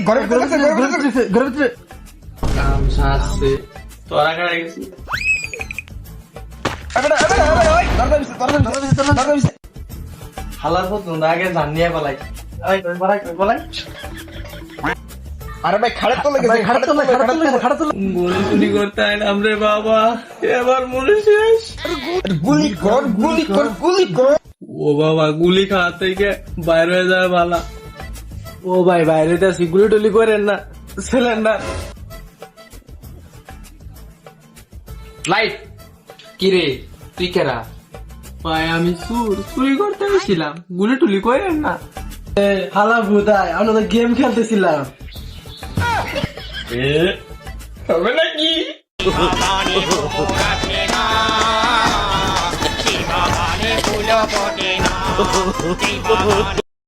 ঘরের ভিতরে কাম সারছে তোরা কারা গেছি হালার পর আগে জানিয়ে পালাই আরে ভাই খাড়ে তো লেগেছে খাড়ে তো গুলি চুরি করতে আইলাম রে বাবা এবার মনে শেষ গুলি কর ও বাবা গুলি খাওয়া থেকে বাইরে হয়ে যায় বালা ও ভাই বাইরে যাচ্ছি গুলি টুলি করেন না সিলিন্ডার লাইট কিরে তুই কেরা? ভাই আমি চুরি করতে গেছিলাম গুলি টুলি করেন না হালা ভুদায় আমরা তো গেম খেলতেছিলাম হবে নাকি বাগানে ফুল কাটে না, সেই বাগানে ফুল ফোটে না, সেই বাগানে